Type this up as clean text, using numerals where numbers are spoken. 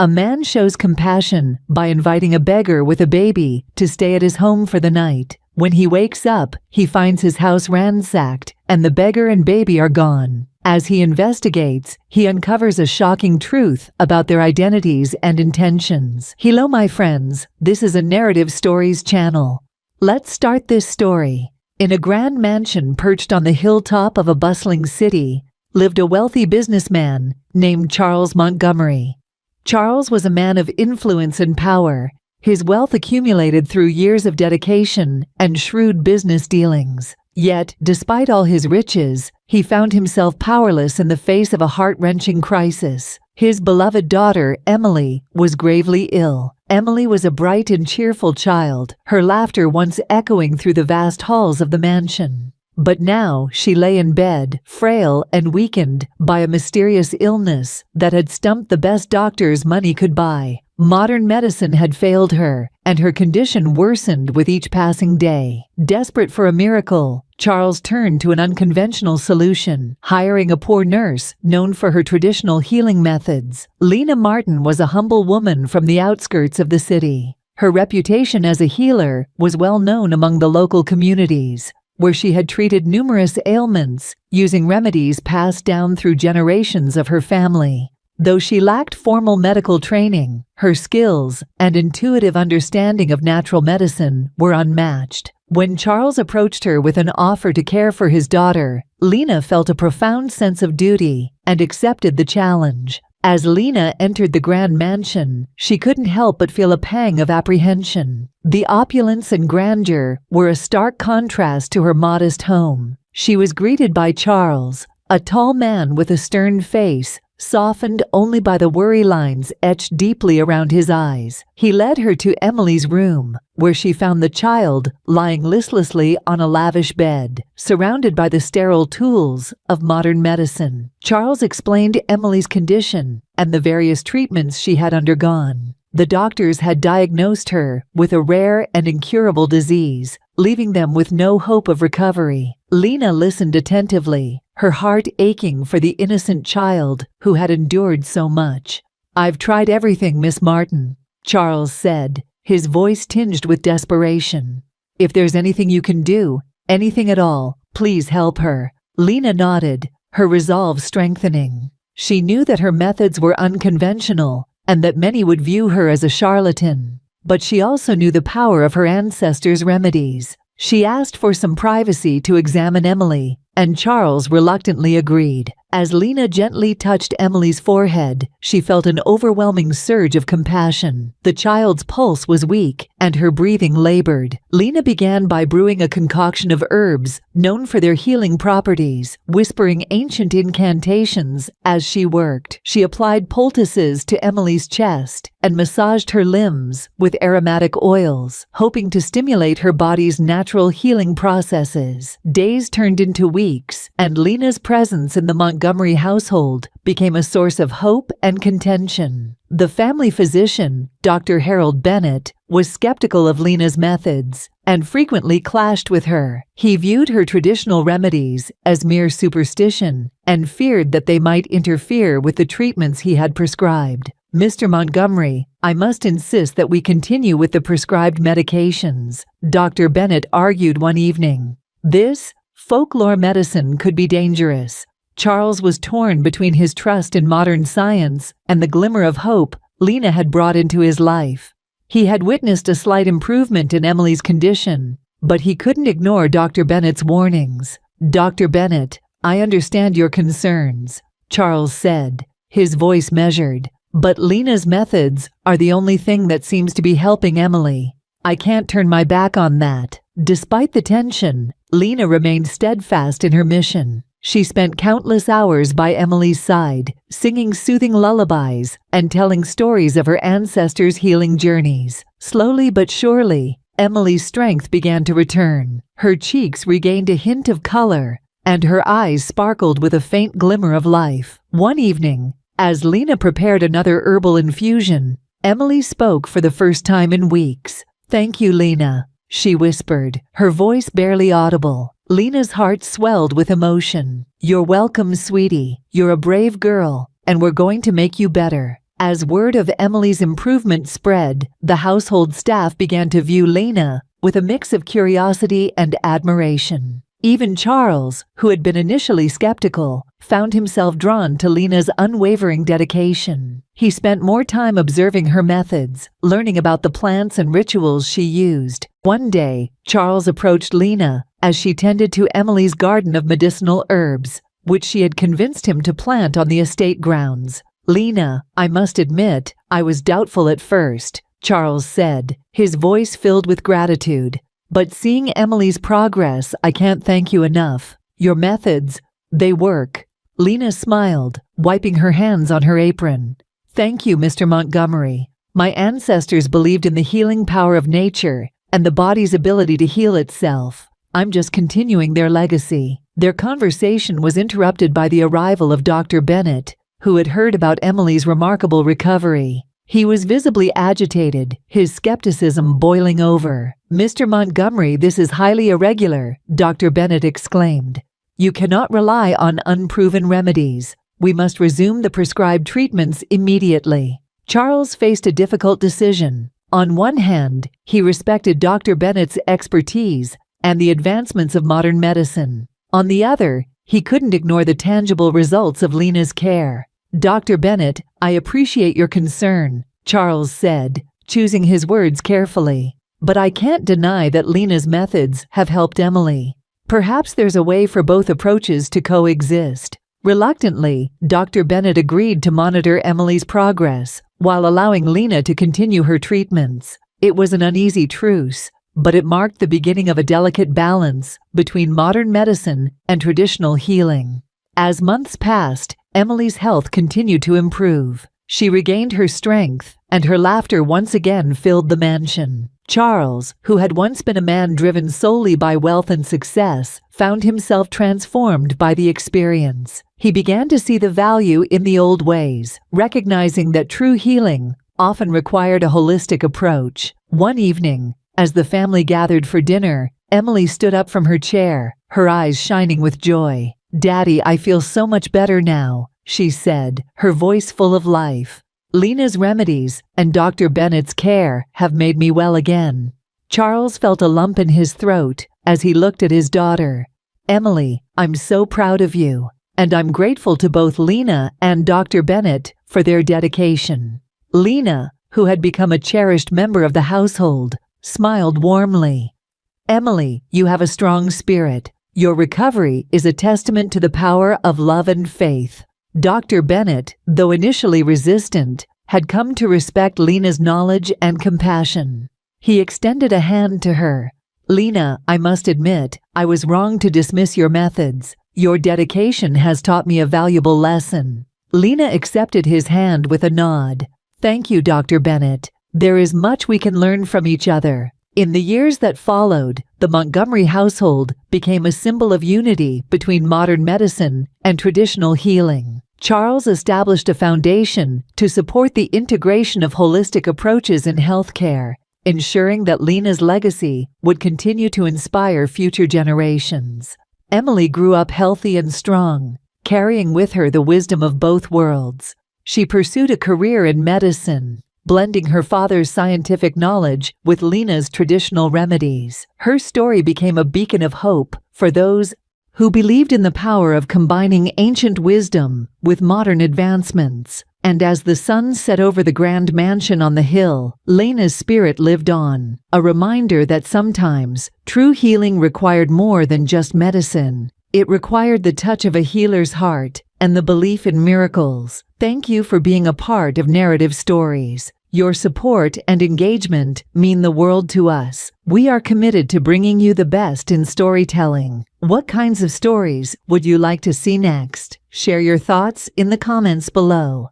A man shows compassion by inviting a beggar with a baby to stay at his home for the night. When he wakes up, he finds his house ransacked, and the beggar and baby are gone. As he investigates, he uncovers a shocking truth about their identities and intentions. Hello, my friends. This is a Narrative Stories channel. Let's start this story. In a grand mansion perched on the hilltop of a bustling city, lived a wealthy businessman named Charles Montgomery. Charles was a man of influence and power, his wealth accumulated through years of dedication and shrewd business dealings. Yet, despite all his riches, he found himself powerless in the face of a heart-wrenching crisis. His beloved daughter, Emily, was gravely ill. Emily was a bright and cheerful child, her laughter once echoing through the vast halls of the mansion. But now she lay in bed, frail and weakened by a mysterious illness that had stumped the best doctors money could buy. Modern medicine had failed her, and her condition worsened with each passing day. Desperate for a miracle, Charles turned to an unconventional solution, hiring a poor nurse known for her traditional healing methods. Lena Martin was a humble woman from the outskirts of the city. Her reputation as a healer was well known among the local communities, where she had treated numerous ailments using remedies passed down through generations of her family. Though she lacked formal medical training, her skills and intuitive understanding of natural medicine were unmatched. When Charles approached her with an offer to care for his daughter, Lena felt a profound sense of duty and accepted the challenge. As Lena entered the grand mansion, she couldn't help but feel a pang of apprehension. The opulence and grandeur were a stark contrast to her modest home. She was greeted by Charles, a tall man with a stern face, softened only by the worry lines etched deeply around his eyes. He led her to Emily's room, where she found the child lying listlessly on a lavish bed, surrounded by the sterile tools of modern medicine. Charles explained Emily's condition and the various treatments she had undergone. The doctors had diagnosed her with a rare and incurable disease, leaving them with no hope of recovery. Lena listened attentively, her heart aching for the innocent child who had endured so much. "I've tried everything, Miss Martin," Charles said, his voice tinged with desperation. "If there's anything you can do, anything at all, please help her." Lena nodded, her resolve strengthening. She knew that her methods were unconventional and that many would view her as a charlatan. But she also knew the power of her ancestors' remedies. She asked for some privacy to examine Emily, and Charles reluctantly agreed. As Lena gently touched Emily's forehead, she felt an overwhelming surge of compassion. The child's pulse was weak, and her breathing labored. Lena began by brewing a concoction of herbs known for their healing properties, whispering ancient incantations as she worked. She applied poultices to Emily's chest and massaged her limbs with aromatic oils, hoping to stimulate her body's natural healing processes. Days turned into weeks, and Lena's presence in the Montgomery household became a source of hope and contention. The family physician, Dr. Harold Bennett, was skeptical of Lena's methods and frequently clashed with her. He viewed her traditional remedies as mere superstition and feared that they might interfere with the treatments he had prescribed. "Mr. Montgomery, I must insist that we continue with the prescribed medications," Dr. Bennett argued one evening. This folklore medicine could be dangerous. Charles was torn between his trust in modern science and the glimmer of hope Lena had brought into his life. He had witnessed a slight improvement in Emily's condition, but he couldn't ignore Dr. Bennett's warnings. "Dr. Bennett, I understand your concerns," Charles said, his voice measured. "But Lena's methods are the only thing that seems to be helping Emily. I can't turn my back on that." Despite the tension, Lena remained steadfast in her mission. She spent countless hours by Emily's side, singing soothing lullabies and telling stories of her ancestors' healing journeys. Slowly but surely, Emily's strength began to return. Her cheeks regained a hint of color, and her eyes sparkled with a faint glimmer of life. One evening, as Lena prepared another herbal infusion, Emily spoke for the first time in weeks. "Thank you, Lena," she whispered, her voice barely audible. Lena's heart swelled with emotion. "You're welcome, sweetie. You're a brave girl, and we're going to make you better." As word of Emily's improvement spread, the household staff began to view Lena with a mix of curiosity and admiration. Even Charles, who had been initially skeptical, found himself drawn to Lena's unwavering dedication. He spent more time observing her methods, learning about the plants and rituals she used. One day, Charles approached Lena as she tended to Emily's garden of medicinal herbs, which she had convinced him to plant on the estate grounds. "Lena, I must admit, I was doubtful at first," Charles said, his voice filled with gratitude. "But seeing Emily's progress, I can't thank you enough. Your methods, they work." Lena smiled, wiping her hands on her apron. "Thank you, Mr. Montgomery. My ancestors believed in the healing power of nature and the body's ability to heal itself. I'm just continuing their legacy." Their conversation was interrupted by the arrival of Dr. Bennett, who had heard about Emily's remarkable recovery. He was visibly agitated, his skepticism boiling over. "Mr. Montgomery, this is highly irregular," Dr. Bennett exclaimed. "You cannot rely on unproven remedies. We must resume the prescribed treatments immediately." Charles faced a difficult decision. On one hand, he respected Dr. Bennett's expertise and the advancements of modern medicine. On the other, he couldn't ignore the tangible results of Lena's care. "Dr. Bennett, I appreciate your concern," Charles said, choosing his words carefully. "But I can't deny that Lena's methods have helped Emily. Perhaps there's a way for both approaches to coexist." Reluctantly, Dr. Bennett agreed to monitor Emily's progress while allowing Lena to continue her treatments. It was an uneasy truce, but it marked the beginning of a delicate balance between modern medicine and traditional healing. As months passed, Emily's health continued to improve. She regained her strength, and her laughter once again filled the mansion. Charles, who had once been a man driven solely by wealth and success, found himself transformed by the experience. He began to see the value in the old ways, recognizing that true healing often required a holistic approach. One evening, as the family gathered for dinner, Emily stood up from her chair, her eyes shining with joy. "Daddy, I feel so much better now," she said, her voice full of life. "Lena's remedies and Dr. Bennett's care have made me well again." Charles felt a lump in his throat as he looked at his daughter. "Emily, I'm so proud of you, and I'm grateful to both Lena and Dr. Bennett for their dedication." Lena, who had become a cherished member of the household, smiled warmly. "Emily, you have a strong spirit. Your recovery is a testament to the power of love and faith." Dr. Bennett, though initially resistant, had come to respect Lena's knowledge and compassion. He extended a hand to her. "Lena, I must admit, I was wrong to dismiss your methods. Your dedication has taught me a valuable lesson." Lena accepted his hand with a nod. "Thank you, Dr. Bennett. There is much we can learn from each other." In the years that followed, the Montgomery household became a symbol of unity between modern medicine and traditional healing. Charles established a foundation to support the integration of holistic approaches in healthcare, ensuring that Lena's legacy would continue to inspire future generations. Emily grew up healthy and strong, carrying with her the wisdom of both worlds. She pursued a career in medicine, blending her father's scientific knowledge with Lena's traditional remedies. Her story became a beacon of hope for those who believed in the power of combining ancient wisdom with modern advancements. And as the sun set over the grand mansion on the hill, Lena's spirit lived on, a reminder that sometimes true healing required more than just medicine. It required the touch of a healer's heart and the belief in miracles. Thank you for being a part of Narrative Stories. Your support and engagement mean the world to us. We are committed to bringing you the best in storytelling. What kinds of stories would you like to see next? Share your thoughts in the comments below.